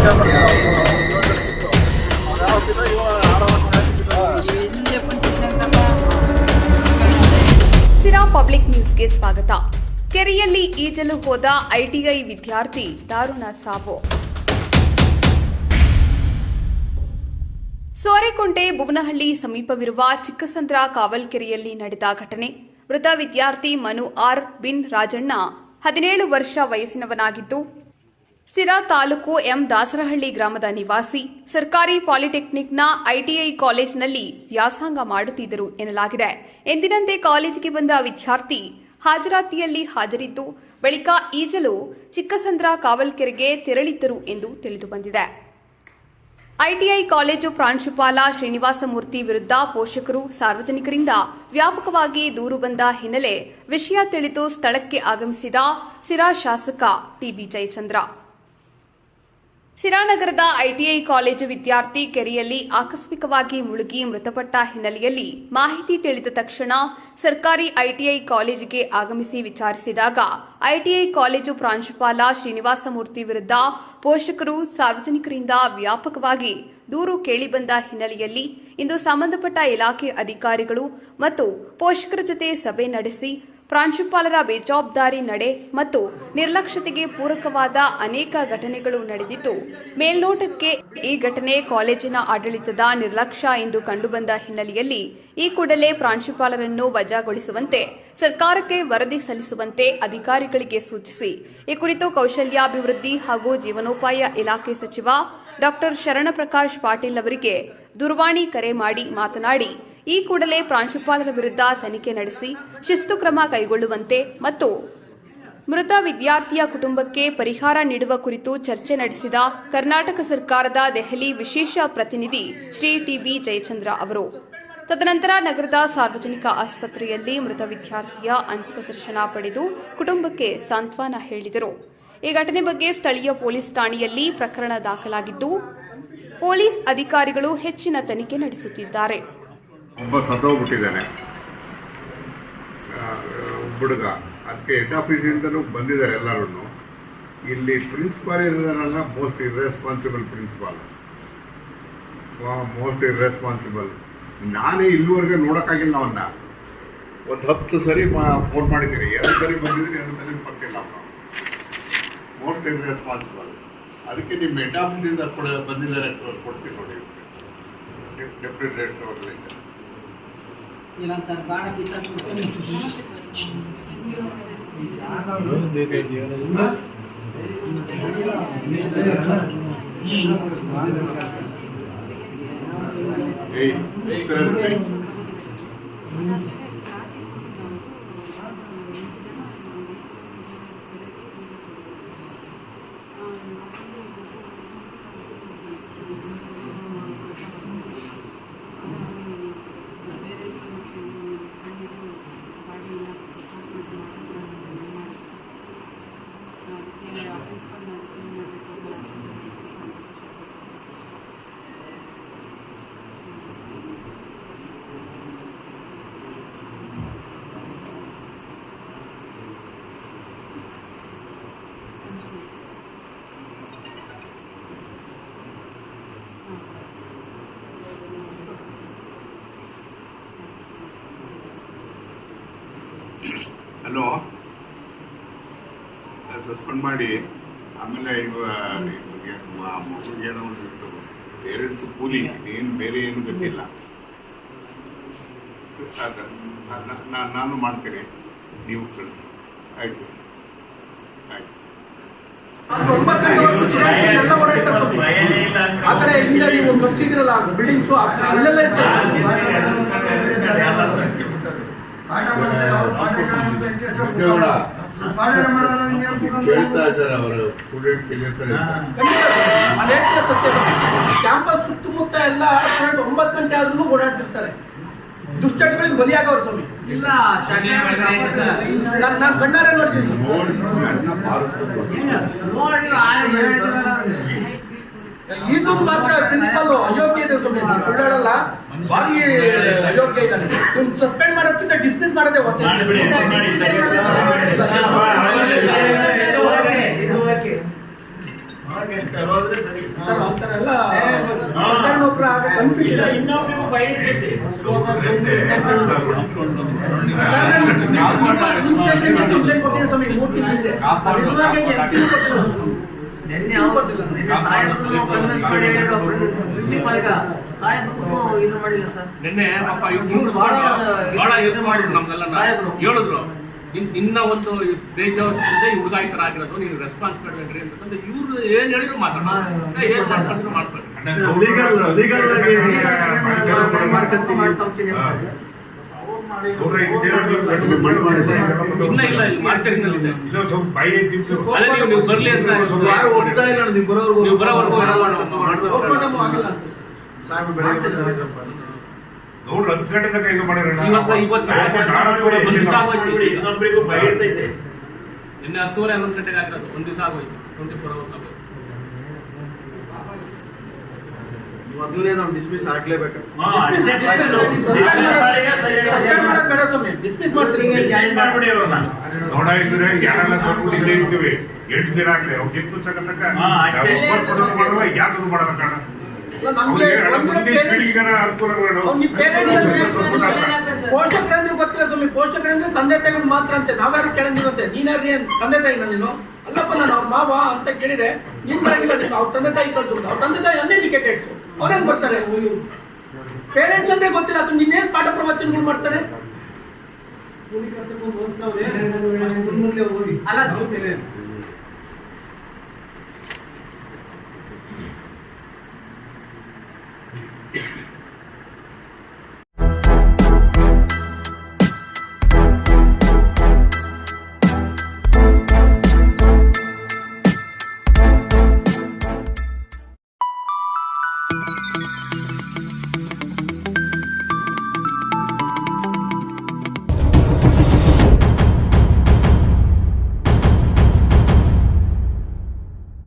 ಸಿರಾ public ನ್ಯೂಸ್ಗೆ ಸ್ವಾಗತ. ಕೆರೆಯಲ್ಲಿ ಈಜಲು ಹೋದ ಐಟಿಐ ವಿದ್ಯಾರ್ಥಿ ದಾರುಣ ಸಾವು. ಸೋರೆಕೊಂಟೆ ಬುವನಹಳ್ಳಿ ಸಮೀಪವಿರುವ ಚಿಕ್ಕಸಂದ್ರ ಕಾವಲ್ಕೆರೆಯಲ್ಲಿ ನಡೆದ ಘಟನೆ. ಮೃತ ವಿದ್ಯಾರ್ಥಿ ಮನು ಆರ್ ಬಿನ್ ರಾಜಣ್ಣ 17 ವರ್ಷ ವಯಸ್ಸಿನವನಾಗಿದ್ದು, ಸಿರಾ ತಾಲೂಕು ಎಂ ದಾಸರಹಳ್ಳಿ ಗ್ರಾಮದ ನಿವಾಸಿ. ಸರ್ಕಾರಿ ಪಾಲಿಟೆಕ್ನಿಕ್ನ ಐಟಿಐ ಕಾಲೇಜಿನಲ್ಲಿ ವ್ಯಾಸಂಗ ಮಾಡುತ್ತಿದ್ದರು ಎನ್ನಲಾಗಿದೆ. ಎಂದಿನಂತೆ ಕಾಲೇಜಿಗೆ ಬಂದ ವಿದ್ಯಾರ್ಥಿ ಹಾಜರಾತಿಯಲ್ಲಿ ಹಾಜರಿದ್ದು, ಬಳಿಕ ಈಜಲು ಚಿಕ್ಕಸಂದ್ರ ಕಾವಲ್ಕೆರೆಗೆ ತೆರಳಿದ್ದರು ಎಂದು ತಿಳಿದುಬಂದಿದೆ. ಐಟಿಐ ಕಾಲೇಜು ಪ್ರಾಂಶುಪಾಲ ಶ್ರೀನಿವಾಸಮೂರ್ತಿ ವಿರುದ್ಧ ಪೋಷಕರು, ಸಾರ್ವಜನಿಕರಿಂದ ವ್ಯಾಪಕವಾಗಿ ದೂರು ಬಂದ ಹಿನ್ನೆಲೆ ವಿಷಯ ತಿಳಿದು ಸ್ಥಳಕ್ಕೆ ಆಗಮಿಸಿದ ಸಿರಾ ಶಾಸಕ ಟಿಬಿ ಜಯಚಂದ್ರ. ಸಿರಾ ನಗರದ ಐಟಿಐ ಕಾಲೇಜು ವಿದ್ಯಾರ್ಥಿ ಕೆರೆಯಲ್ಲಿ ಆಕಸ್ಮಿಕವಾಗಿ ಮುಳುಗಿ ಮೃತಪಟ್ಟ ಹಿನ್ನೆಲೆಯಲ್ಲಿ ಮಾಹಿತಿ ತಿಳಿದ ತಕ್ಷಣ ಸರ್ಕಾರಿ ಐಟಿಐ ಕಾಲೇಜಿಗೆ ಆಗಮಿಸಿ ವಿಚಾರಿಸಿದಾಗ ಐಟಿಐ ಕಾಲೇಜು ಪ್ರಾಂಶುಪಾಲ ಶ್ರೀನಿವಾಸಮೂರ್ತಿ ವಿರುದ್ಧ ಪೋಷಕರು, ಸಾರ್ವಜನಿಕರಿಂದ ವ್ಯಾಪಕವಾಗಿ ದೂರು ಕೇಳಿಬಂದ ಹಿನ್ನೆಲೆಯಲ್ಲಿ ಇಂದು ಸಂಬಂಧಪಟ್ಟ ಇಲಾಖೆ ಅಧಿಕಾರಿಗಳು ಮತ್ತು ಪೋಷಕರ ಜೊತೆ ಸಭೆ ನಡೆಸಿ ಪ್ರಾಂಶುಪಾಲರ ಬೇಜವಾಬ್ದಾರಿ ನಡೆ ಮತ್ತು ನಿರ್ಲಕ್ಷ್ಯತೆಗೆ ಪೂರಕವಾದ ಅನೇಕ ಘಟನೆಗಳು ನಡೆದಿದ್ದು, ಮೇಲ್ನೋಟಕ್ಕೆ ಈ ಘಟನೆ ಕಾಲೇಜಿನ ಆಡಳಿತದ ನಿರ್ಲಕ್ಷ್ಯ ಎಂದು ಕಂಡುಬಂದ ಹಿನ್ನೆಲೆಯಲ್ಲಿ ಈ ಕೂಡಲೇ ಪ್ರಾಂಶುಪಾಲರನ್ನು ವಜಾಗೊಳಿಸುವಂತೆ ಸರ್ಕಾರಕ್ಕೆ ವರದಿ ಸಲ್ಲಿಸುವಂತೆ ಅಧಿಕಾರಿಗಳಿಗೆ ಸೂಚಿಸಿ ಈ ಕುರಿತು ಕೌಶಲ್ಯಾಭಿವೃದ್ಧಿ ಹಾಗೂ ಜೀವನೋಪಾಯ ಇಲಾಖೆ ಸಚಿವ ಡಾ ಶರಣಪ್ರಕಾಶ್ ಪಾಟೀಲ್ ಅವರಿಗೆ ದೂರವಾಣಿ ಕರೆ ಮಾಡಿ ಮಾತನಾಡಿ, ಈ ಕೂಡಲೇ ಪ್ರಾಂಶುಪಾಲರ ವಿರುದ್ಧ ತನಿಖೆ ನಡೆಸಿ ಶಿಸ್ತು ಕ್ರಮ ಕೈಗೊಳ್ಳುವಂತೆ ಮತ್ತು ಮೃತ ವಿದ್ಯಾರ್ಥಿಯ ಕುಟುಂಬಕ್ಕೆ ಪರಿಹಾರ ನೀಡುವ ಕುರಿತು ಚರ್ಚೆ ನಡೆಸಿದ ಕರ್ನಾಟಕ ಸರ್ಕಾರದ ದೆಹಲಿ ವಿಶೇಷ ಪ್ರತಿನಿಧಿ ಶ್ರೀ ಟಿಬಿ ಜಯಚಂದ್ರ ಅವರು. ತದನಂತರ ನಗರದ ಸಾರ್ವಜನಿಕ ಆಸ್ಪತ್ರೆಯಲ್ಲಿ ಮೃತ ವಿದ್ಯಾರ್ಥಿಯ ಅಂತಿಮ ದರ್ಶನ ಪಡೆದು ಕುಟುಂಬಕ್ಕೆ ಸಾಂತ್ವನ ಹೇಳಿದರು. ಈ ಘಟನೆ ಬಗ್ಗೆ ಸ್ಥಳೀಯ ಪೊಲೀಸ್ ಠಾಣೆಯಲ್ಲಿ ಪ್ರಕರಣ ದಾಖಲಾಗಿದ್ದು, ಪೊಲೀಸ್ ಅಧಿಕಾರಿಗಳು ಹೆಚ್ಚಿನ ತನಿಖೆ ನಡೆಸುತ್ತಿದ್ದಾರೆ. ಒಬ್ಬ ಸತ್ತೋಗ್ಬಿಟ್ಟಿದ್ದಾನೆ ಹುಡುಗ. ಅದಕ್ಕೆ ಹೆಡ್ ಆಫೀಸಿಂದಲೂ ಬಂದಿದ್ದಾರೆ ಎಲ್ಲರೂ. ಇಲ್ಲಿ ಪ್ರಿನ್ಸಿಪಾಲ್ ಇರೋದಾರಲ್ಲ, most irresponsible principal, most irresponsible. ನಾನೇ ಇಲ್ಲಿವರೆಗೆ ನೋಡೋಕ್ಕಾಗಿಲ್ಲ ಅವನ್ನ. ಒಂದು 10 ಸರಿ ಫೋನ್ ಮಾಡಿದ್ದೀನಿ, 2 ಸರಿ ಬಂದಿದ್ದೀನಿ, 2 ಸರಿ ಬರ್ತಿಲ್ಲ. Most irresponsible. ಅದಕ್ಕೆ ನಿಮ್ಮ ಹೆಡ್ ಆಫೀಸಿಂದ ಬಂದಿದ್ದಾರೆ, ಕೊಡ್ತೀನಿ ನೋಡಿ. ಡೆಪ್ಯೂಟಿ ಡೈರೆಕ್ಟರ್ ಅವರಿಂದ ಹಲೋ, ಸಸ್ಪೆಂಡ್ ಮಾಡಿ ಆಮೇಲೆ ಮಗುಗೆ ಏನೋ ಒಂದು ಪೇರೆಂಟ್ಸ್ ಕೂಲಿ, ಏನು ಬೇರೆ ಏನು ಗೊತ್ತಿಲ್ಲ. ನಾನು ಮಾಡ್ತೀನಿ, ನೀವು ಕಳಿಸಿ. ಆಯಿತು ಆಯ್ತು. ಆ ಕಡೆ ಇಂದ ನೀವು ಕಟ್ಸಿದ್ರಲ್ಲ ಬಿಲ್ಡಿಂಗ್ಸು ಅಲ್ಲೆಲ್ಲ ಹೇಳ್ತಾ ಇದ್ದಾರೆ ಅವರು ಸ್ಟೂಡೆಂಟ್ಸ್ ಕ್ಯಾಂಪಸ್ ಸುತ್ತಮುತ್ತ ಎಲ್ಲ 9 ಗಂಟೆ ಆದ್ರೂ ಓಡಾಡ್ತಿರ್ತಾರೆ. ದುಶ್ಚಟಗಳಿಗೆ ಬಲಿಯಾಗವ್ರು ಸ್ವಾಮಿ. ಇಲ್ಲ, ನಾನು ಕಣ್ಣಾರೆ ನೋಡಿದ್ದೀನಿ. ಇದು ಮಾತ್ರ ಪ್ರಿನ್ಸಿಪಾಲ್ ಅಯೋಗ್ಯ ಇದೆ ಸ್ವಾಮಿ, ನಾನು ಸುಳ್ಳು ಹೇಳಲ್ಲ. ಭಾರಿ ಅಯೋಗ್ಯ ಇದ್ದಾನೆ. ಸಸ್ಪೆಂಡ್ ಮಾಡೋದ್ಕಿಂತ ಡಿಸ್ಮಿಸ್ ಮಾಡೋದೇ ಹೊಸ. ಸರ್ ಅಂತಾರೆಲ್ಲ ಸರ್ಕಾರಿ ನೌಕರ ಆಗ ಕನ್ಫ್ಯೂಸ್ ಇದೆ. ಇನ್ನೊಬ್ರಿಗೂ ಭಯ ಇರ್ತೈತಿ. ನಿಮ್ಮ ಸ್ಟೇಷನ್ಗೆ ಕಂಪ್ಲೇಂಟ್ ಕೊಟ್ಟಿರೋ ಸ್ವಾಮಿ 3 ತಿಂಗಳ ಹಿಂದೆ. ಅದ್ರೊಳಗೆ ಹೆಚ್ಚಿನ ಕೊಟ್ಟಿಲ್ಲ. ನಿನ್ನೆ ಸಾಹೇಬರು ಕನ್ವಿನ್ಸ್ ಮಾಡಿ ಹೇಳಿದ್ರು ಪ್ರಿನ್ಸಿಪಾಲ್ಗ ಸಾಹೇಬರು ಏನು ಮಾಡಿಲ್ಲ ಸರ್. ನಿನ್ನೆ ಪಾಪ ಇವ್ರು ಬಹಳ ಇದು ಮಾಡಿದ್ರು ನಮ್ಗೆಲ್ಲ ಸಾಹೇಬ್ರು. ಹೇಳಿದ್ರು ಇನ್ನ ಒಂದು ಬೇಜವಾಬ್ದಾರಿ ಹುಡುಗ ಈ ತರ ಆಗಿರೋದು ನೀವು ರೆಸ್ಪಾನ್ಸ್ ಮಾಡ್ಬೇಕ್ರಿ ಅಂತಂದ್ರೆ ಇವ್ರು ಏನ್ ಹೇಳಿದ್ರು ಮಾತಾಡೋದು ಏನ್ ಮಾಡ್ಕೊಂಡ್ರು ಮಾಡ್ಕೊಳ್ಳಿ. ಇನ್ನ ಇಲ್ಲ ಇಲ್ಲಿ ಮಾರ್ಚರಿನಲ್ಲಿ ಇದೆ. ಅದೇ ನೀವು ಬರ್ಲಿ ಅಂತ ಯಾರು ಹೋಗ್ತಾ ಇಲ್ಲ ನೀವು ಬರೋವರೆಗೂ ನೀವು ಬರೋವರೆಗೂ ಒಪ್ಪಂದನೂ ಆಗಿಲ್ಲ ಅಂತ. ಸಾಹೇಬ್ ಬೆಳಗ್ಗೆ ಬರ್ತಾರೆ ಸ್ವಲ್ಪ. ನೋಡ್ರಿ 10 ಗಂಟೆ ತನಕ ಇದು ಮಾಡಿರಣ್ಣ. ಇವತ್ತು ಒಂದ್ ದಿವಸ ಆಗೋಯ್ತು. ಇನ್ನೊಬ್ರಿಗೂ ಭಯ ಇರ್ತೈತೆ. ನಿನ್ನೆ 10:30 11 ಗಂಟೆಗೆ ಆಗಿರೋದು ಒಂದ್ ದಿವಸ ಆಗೋಯ್ತು. 24 hours ಆಗೋಯ್ತು. ಮೊದಲನೇ ನಾವು ಡಿಸ್ಮಿಸ್ ಆಗ್ಲೇಬೇಕು. ಸಸ್ಪೆಂಡ್ ಮಾಡೋದು ಬೇಡ ಸ್ವಾಮಿ, ಡಿಸ್ಮಿಸ್ ಮಾಡ್ತೀರಿ. ಜಾಯಿನ್ ಮಾಡ್ಬಿಡಿ ಅವ್ರನ್ನ. ನೋಡ ಇದ್ರೆ ಯಾರೆಲ್ಲ ತಗೊಂಡು ಇಲ್ಲೇ ಇರ್ತೀವಿ 8 ದಿನ ಆಗ್ಲಿ ಅವ್ರಿಗೆ ಎಷ್ಟು ತನಕ ಮಾಡುವ ಯಾವ್ದು ಮಾಡೋಣ ಕಾರಣ ನಮ್ಗೆ ಪೋಷಕರಂದ್ರೆ ಗೊತ್ತಿಲ್ಲ ಸ್ವಾಮಿ. ಪೋಷಕರಂದ್ರೆ ತಂದೆ ತಾಯಿಗಳು ಮಾತ್ರ ಅಂತೆ. ನಾವ್ಯಾರು ಕೇಳಂಗಿರುತ್ತೆ. ನೀನ್ಯಾರು ತಂದೆ ತಾಯಿ ನೀನು ಅಲ್ಲಪ್ಪ ನಾನು ಅವ್ರ ಮಾವ ಅಂತ ಕೇಳಿದ್ರೆ ನೀನ್ ಬರಂಗಿಲ್ಲ. ನೀವು ಅವ್ರ ತಂದೆ ತಾಯಿ ಕಳ್ಸೋದು. ಅವ್ರ ತಂದೆ ತಾಯಿ ಅನ್ಎಜುಕೇಟೆಡ್ಸ್, ಅವ್ರೇನ್ ಬರ್ತಾರೆ? ಪೇರೆಂಟ್ಸ್ ಅಂದ್ರೆ ಗೊತ್ತಿಲ್ಲ. ಅದು ಇನ್ನೇನ್ ಪಾಠ ಪ್ರವಚನಗಳು ಮಾಡ್ತಾರೆ. ಅಲ್ಲ